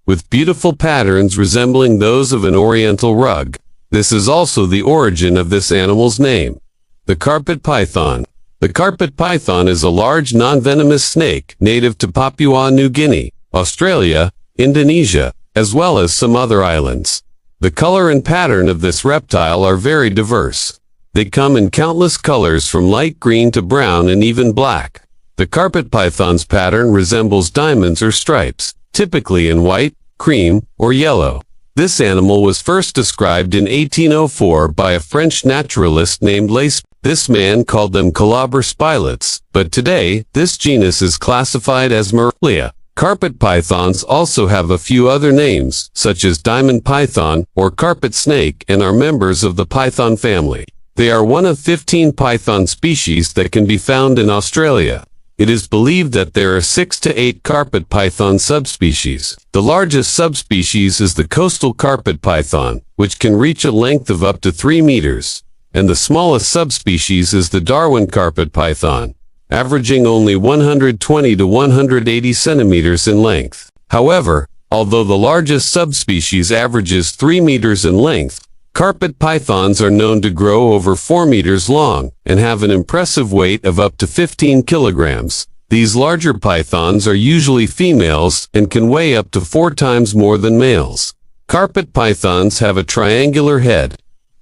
with beautiful patterns resembling those of an oriental rug. This is also the origin of this animal's name. The carpet python. The carpet python is a large non-venomous snake native to Papua New Guinea, Australia, Indonesia, as well as some other islands. The color and pattern of this reptile are very diverse. They come in countless colors from light green to brown and even black. The carpet python's pattern resembles diamonds or stripes, typically in white, cream, or yellow. This animal was first described in 1804 by a French naturalist named Lace. This man called them calabar spilots, but today, this genus is classified as Merlia. Carpet pythons also have a few other names, such as diamond python or carpet snake, and are members of the python family. They are one of 15 python species that can be found in Australia. It is believed that there are 6 to 8 carpet python subspecies. The largest subspecies is the coastal carpet python, which can reach a length of up to 3 meters, and the smallest subspecies is the Darwin carpet python, averaging only 120 to 180 centimeters in length. However, although the largest subspecies averages 3 meters in length, carpet pythons are known to grow over 4 meters long and have an impressive weight of up to 15 kilograms. These larger pythons are usually females and can weigh up to 4 times more than males. Carpet pythons have a triangular head.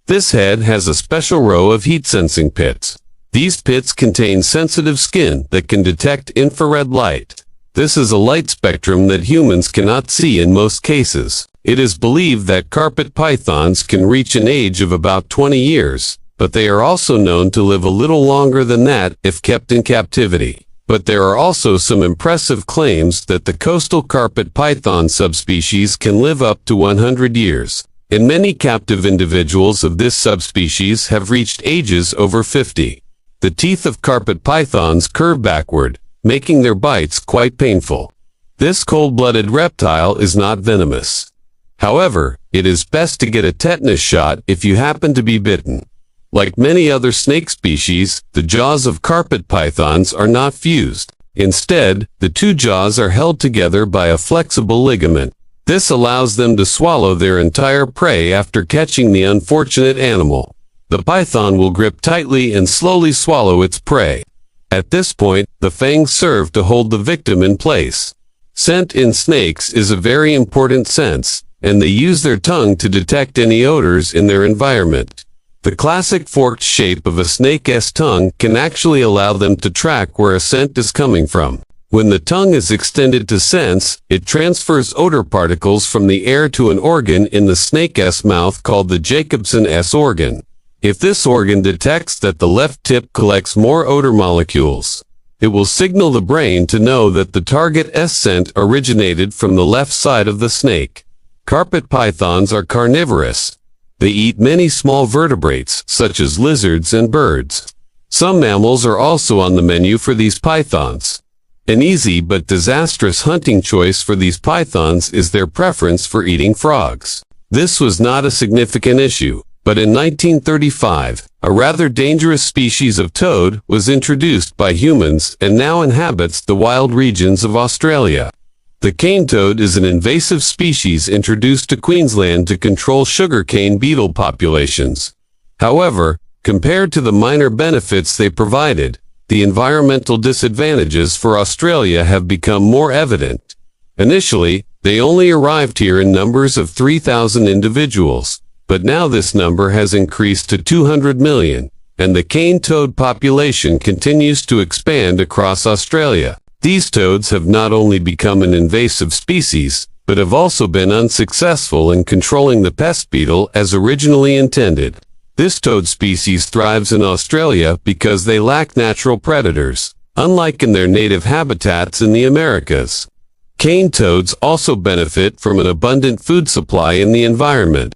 This head has a special row of heat-sensing pits. These pits contain sensitive skin that can detect infrared light. This is a light spectrum that humans cannot see in most cases. It is believed that carpet pythons can reach an age of about 20 years, but they are also known to live a little longer than that if kept in captivity. But there are also some impressive claims that the coastal carpet python subspecies can live up to 100 years, and many captive individuals of this subspecies have reached ages over 50. The teeth of carpet pythons curve backward, making their bites quite painful. This cold-blooded reptile is not venomous. However, it is best to get a tetanus shot if you happen to be bitten. Like many other snake species, the jaws of carpet pythons are not fused. Instead, the two jaws are held together by a flexible ligament. This allows them to swallow their entire prey after catching the unfortunate animal. The python will grip tightly and slowly swallow its prey. At this point, the fangs serve to hold the victim in place. Scent in snakes is a very important sense, and they use their tongue to detect any odors in their environment. The classic forked shape of a snake's tongue can actually allow them to track where a scent is coming from. When the tongue is extended to sense, it transfers odor particles from the air to an organ in the snake's mouth called the Jacobson's organ. If this organ detects that the left tip collects more odor molecules, it will signal the brain to know that the target's scent originated from the left side of the snake. Carpet pythons are carnivorous. They eat many small vertebrates, such as lizards and birds. Some mammals are also on the menu for these pythons. An easy but disastrous hunting choice for these pythons is their preference for eating frogs. This was not a significant issue, but in 1935, a rather dangerous species of toad was introduced by humans and now inhabits the wild regions of Australia. The cane toad is an invasive species introduced to Queensland to control sugarcane beetle populations. However, compared to the minor benefits they provided, the environmental disadvantages for Australia have become more evident. Initially, they only arrived here in numbers of 3,000 individuals, but now this number has increased to 200 million, and the cane toad population continues to expand across Australia. These toads have not only become an invasive species, but have also been unsuccessful in controlling the pest beetle as originally intended. This toad species thrives in Australia because they lack natural predators, unlike in their native habitats in the Americas. Cane toads also benefit from an abundant food supply in the environment.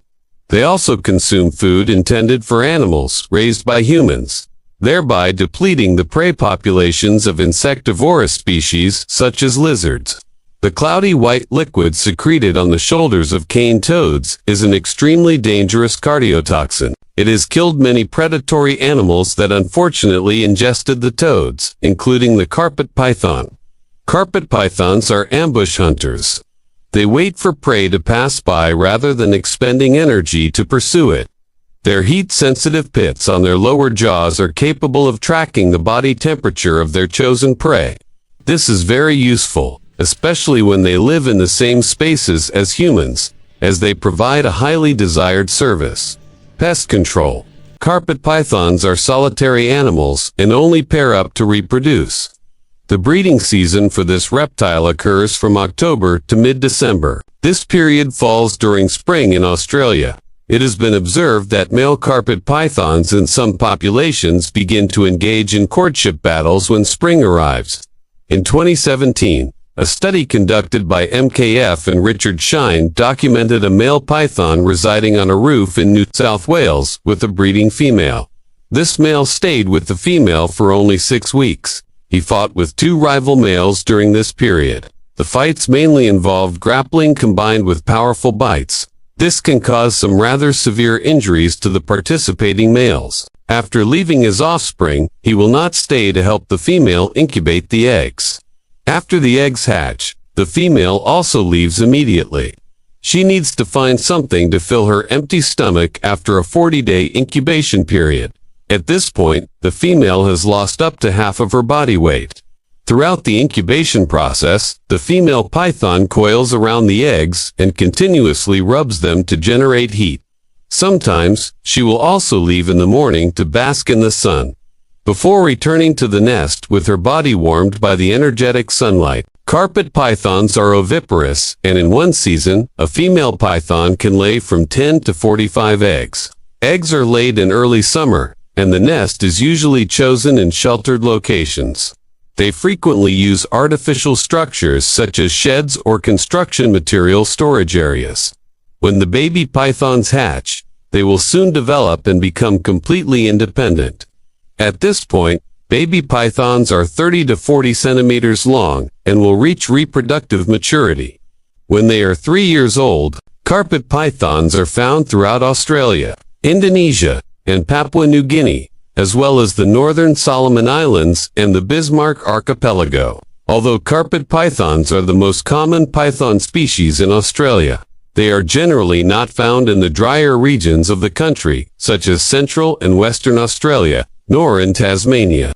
They also consume food intended for animals raised by humans, thereby depleting the prey populations of insectivorous species such as lizards. The cloudy white liquid secreted on the shoulders of cane toads is an extremely dangerous cardiotoxin. It has killed many predatory animals that unfortunately ingested the toads, including the carpet python. Carpet pythons are ambush hunters. They wait for prey to pass by rather than expending energy to pursue it. Their heat-sensitive pits on their lower jaws are capable of tracking the body temperature of their chosen prey. This is very useful, especially when they live in the same spaces as humans, as they provide a highly desired service. Pest control. Carpet pythons are solitary animals and only pair up to reproduce. The breeding season for this reptile occurs from October to mid-December. This period falls during spring in Australia. It has been observed that male carpet pythons in some populations begin to engage in courtship battles when spring arrives. In 2017, a study conducted by MKF and Richard Shine documented a male python residing on a roof in New South Wales with a breeding female. This male stayed with the female for only 6 weeks. He fought with 2 rival males during this period. The fights mainly involved grappling combined with powerful bites. This can cause some rather severe injuries to the participating males. After leaving his offspring, he will not stay to help the female incubate the eggs. After the eggs hatch, the female also leaves immediately. She needs to find something to fill her empty stomach after a 40-day incubation period. At this point, the female has lost up to half of her body weight. Throughout the incubation process, the female python coils around the eggs and continuously rubs them to generate heat. Sometimes, she will also leave in the morning to bask in the sun, before returning to the nest with her body warmed by the energetic sunlight. Carpet pythons are oviparous, and in one season, a female python can lay from 10 to 45 eggs. Eggs are laid in early summer, and the nest is usually chosen in sheltered locations. They frequently use artificial structures such as sheds or construction material storage areas. When the baby pythons hatch, they will soon develop and become completely independent. At this point, baby pythons are 30 to 40 centimeters long and will reach reproductive maturity. When they are 3 years old, carpet pythons are found throughout Australia, Indonesia, and Papua New Guinea, as well as the northern Solomon Islands and the Bismarck Archipelago. Although carpet pythons are the most common python species in Australia, they are generally not found in the drier regions of the country, such as Central and Western Australia, nor in Tasmania.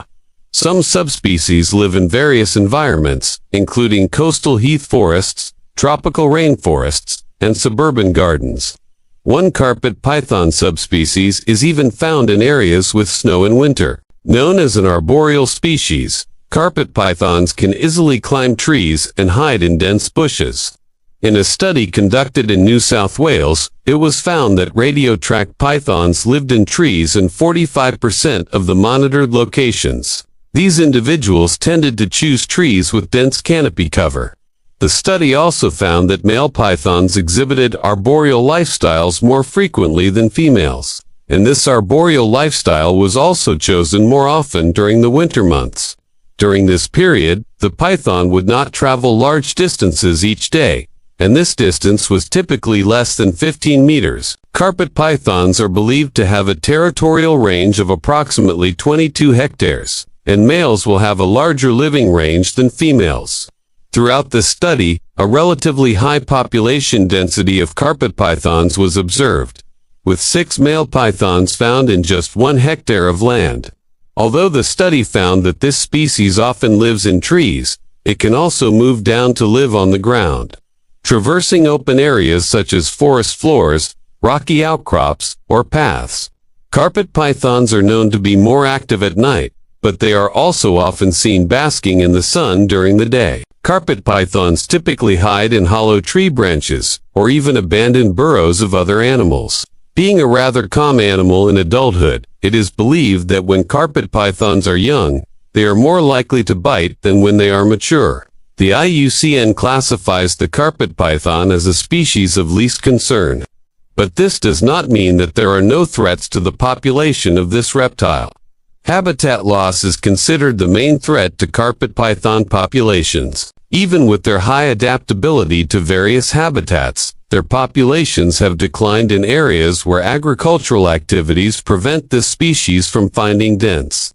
Some subspecies live in various environments, including coastal heath forests, tropical rainforests, and suburban gardens. One carpet python subspecies is even found in areas with snow in winter. Known as an arboreal species, carpet pythons can easily climb trees and hide in dense bushes. In a study conducted in New South Wales, it was found that radio-tracked pythons lived in trees in 45% of the monitored locations. These individuals tended to choose trees with dense canopy cover. The study also found that male pythons exhibited arboreal lifestyles more frequently than females, and this arboreal lifestyle was also chosen more often during the winter months. During this period, the python would not travel large distances each day, and this distance was typically less than 15 meters. Carpet pythons are believed to have a territorial range of approximately 22 hectares, and males will have a larger living range than females. Throughout this study, a relatively high population density of carpet pythons was observed, with 6 male pythons found in just 1 hectare of land. Although the study found that this species often lives in trees, it can also move down to live on the ground, traversing open areas such as forest floors, rocky outcrops, or paths. Carpet pythons are known to be more active at night, but they are also often seen basking in the sun during the day. Carpet pythons typically hide in hollow tree branches, or even abandoned burrows of other animals. Being a rather calm animal in adulthood, it is believed that when carpet pythons are young, they are more likely to bite than when they are mature. The IUCN classifies the carpet python as a species of least concern. But this does not mean that there are no threats to the population of this reptile. Habitat loss is considered the main threat to carpet python populations. Even with their high adaptability to various habitats, their populations have declined in areas where agricultural activities prevent this species from finding dense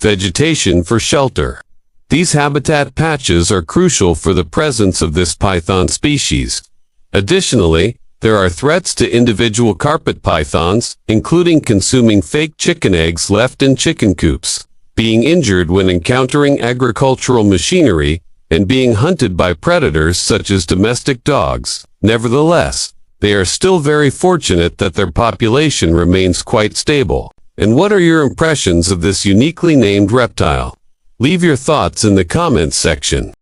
vegetation for shelter. These habitat patches are crucial for the presence of this python species, Additionally, there are threats to individual carpet pythons, including consuming fake chicken eggs left in chicken coops, being injured when encountering agricultural machinery, and being hunted by predators such as domestic dogs. Nevertheless, they are still very fortunate that their population remains quite stable. And what are your impressions of this uniquely named reptile? Leave your thoughts in the comments section.